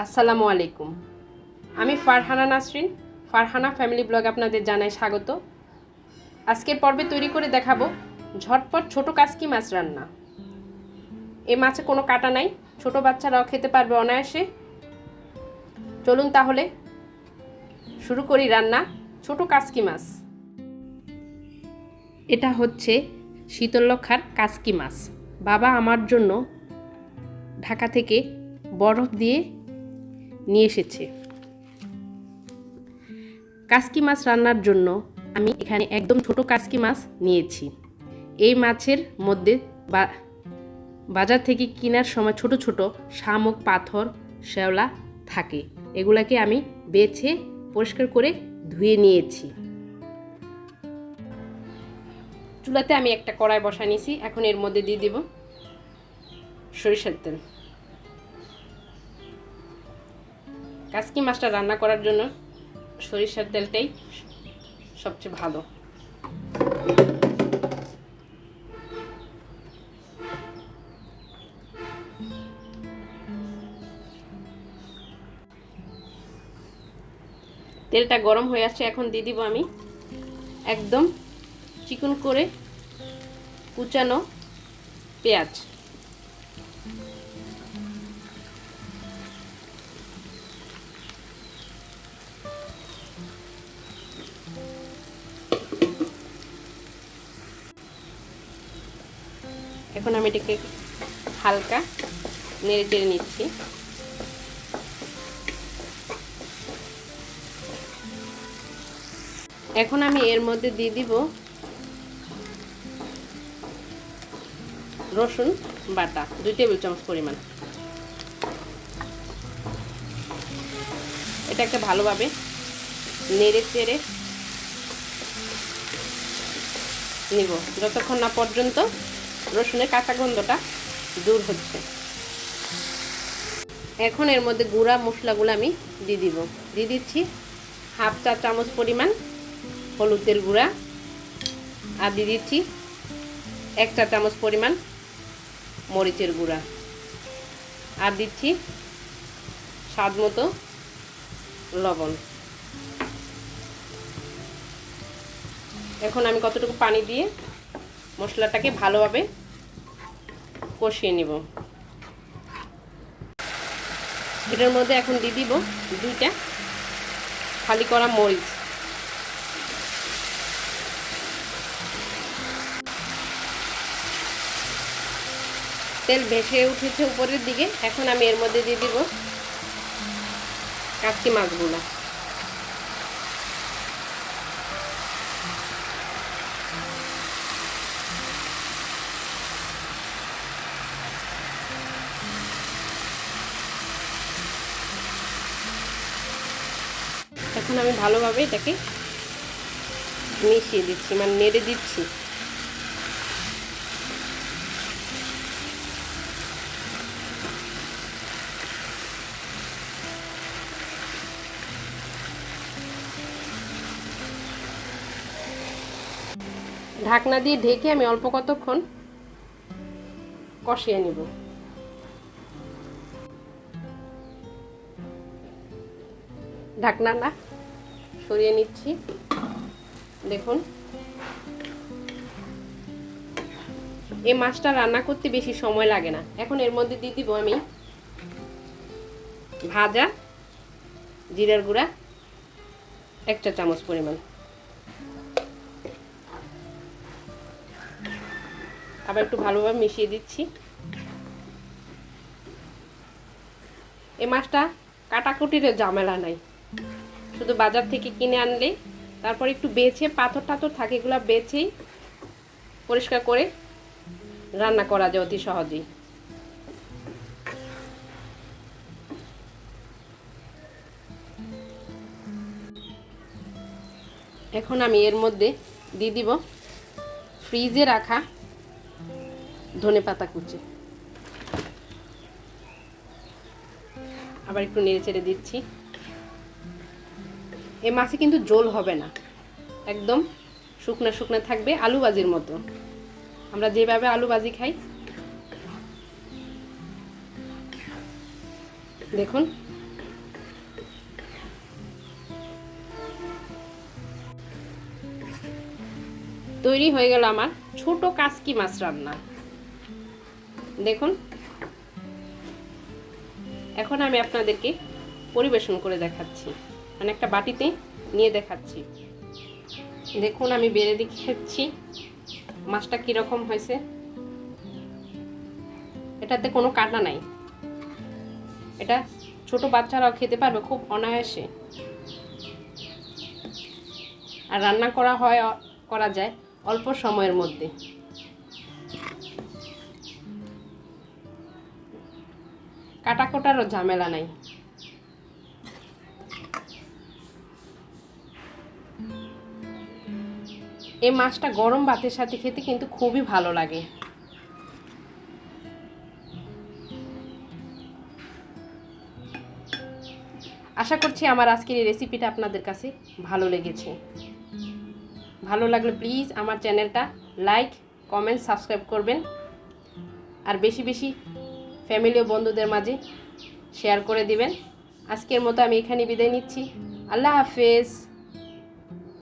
আসসালামু আলাইকুম। আমি ফারহানা নাসরিন, ফারহানা ফ্যামিলি ব্লগ আপনাদের জানাই স্বাগত। আজকের পর্বে তৈরি করে দেখাবো ঝটপট ছোট কাচকি মাছ রান্না। এই মাছে কোনো কাটা নাই, ছোট বাচ্চারাও খেতে পারবে অনায়াসে। চলুন তাহলে শুরু করি রান্না ছোট কাচকি মাছ। এটা হচ্ছে শীতলক্ষার কাচকি মাছ। বাবা আমার জন্য ঢাকা থেকে বরফ দিয়ে নিয়ে এসেছে। কাচকি মাছ রান্নার জন্য আমি এখানে একদম ছোট কাচকি মাছ নিয়েছি। এই মাছের মধ্যে বাজার থেকে কেনার সময় ছোট ছোট শামুক, পাথর, শ্যাওলা থাকে। এগুলাকে আমি বেছে পরিষ্কার করে ধুয়ে নিয়েছি। চুলাতে আমি একটা কড়াই বসা নিয়েছি। এখন এর মধ্যে দিয়ে দিব সরিষার তেল। কাচকি মাছটা রান্না করার জন্য সরিষার তেলটাই সবচেয়ে ভালো। তেলটা গরম হয়ে আসছে। এখন দিয়ে দিব আমি একদম চিকন করে কুচানো পেঁয়াজ। এখন আমি এটাকে হালকা নেড়ে চেড়ে নিচ্ছি। এখন আমি এর মধ্যে দিয়ে দিব রসুন বাটা 2 টেবিল চামচ পরিমাণ। এটাকে ভালোভাবে নেড়ে চেড়ে নিব যতক্ষণ না পর্যন্ত রসুনের কাঁচা গন্ধটা দূর হচ্ছে। এখন এর মধ্যে গুঁড়া মশলাগুলো আমি দিয়ে দিচ্ছি 1/2 চা চামচ পরিমাণ হলুদের গুঁড়া, আর দিয়ে দিচ্ছি 1 চা চামচ পরিমাণ মরিচের গুঁড়া, আর দিচ্ছি স্বাদ মতো লবণ। এখন আমি কতটুকু পানি দিয়ে মশলাটাকে ভালোভাবে কষিয়ে নিব। এটার মধ্যে এখন দিয়ে দিব 2টা ফালি করা মরিচ। তেল ভেসে উঠেছে উপরের দিকে। এখন আমি এর মধ্যে দিয়ে দিব কাচকি মাছগুলো। এখন আমি ভালোভাবে এটাকে মিশিয়ে দিচ্ছি, মানে নেড়ে দিচ্ছি। ঢাকনা দিয়ে ঢেকে আমি অল্প কতক্ষণ কষিয়ে নিব। ঢাকনাটা সরিয়ে নিচ্ছি। দেখুন, এই মাছটা রান্না করতে বেশি সময় লাগে না। এখন এর মধ্যে দিয়ে দিব আমি ভাজা জিরার গুঁড়া 1 চা চামচ পরিমাণ। আবার একটু ভালোভাবে মিশিয়ে দিচ্ছি। এই মাছটা কাটাকুটির ঝামেলা নাই, শুধু বাজার থেকে কিনে আনলে তারপর একটু বেছে পাথর টাথর থাকে, এগুলো বেছেই পরিষ্কার করে রান্না করা যায় অতি সহজেই। এখন আমি এর মধ্যে দিয়ে দিব ফ্রিজে রাখা ধনেপাতা কুচি। আবার একটু নেড়ে চেড়ে দিচ্ছি। এই মাছে কিন্তু ঝোল হবে না, একদম শুকনো শুকনো থাকবে, আলু ভাজির মতো। আমরা যেভাবে আলু ভাজি খাই দেখুন তৈরি হয়ে গেল আমার ছোট কাচকি মাছ রান্না। দেখুন, এখন আমি আপনাদেরকে পরিবেশন করে দেখাচ্ছি, মানে একটা বাটিতে নিয়ে দেখাচ্ছি। দেখুন, আমি বেড়ে দেখাচ্ছি মাছটা কীরকম হয়েছে। এটাতে কোনো কাটা নাই, এটা ছোট বাচ্চারাও খেতে পারবে খুব অনায়াসে। আর রান্না করা যায় অল্প সময়ের মধ্যে। কাটা কোটারও ঝামেলা নাই। এই মাছটা গরম ভাতের সাথে খেতে কিন্তু খুবই ভালো লাগে। আশা করছি আমার আজকের এই রেসিপিটা আপনাদের কাছে ভালো লেগেছে। ভালো লাগলে প্লিজ আমার চ্যানেলটা লাইক, কমেন্ট, সাবস্ক্রাইব করবেন। আর বেশি বেশি ফ্যামিলি ও বন্ধুদের মাঝে শেয়ার করে দিবেন। আজকের মতো আমি এখানে বিদায় নিচ্ছি। আল্লাহ হাফেজ।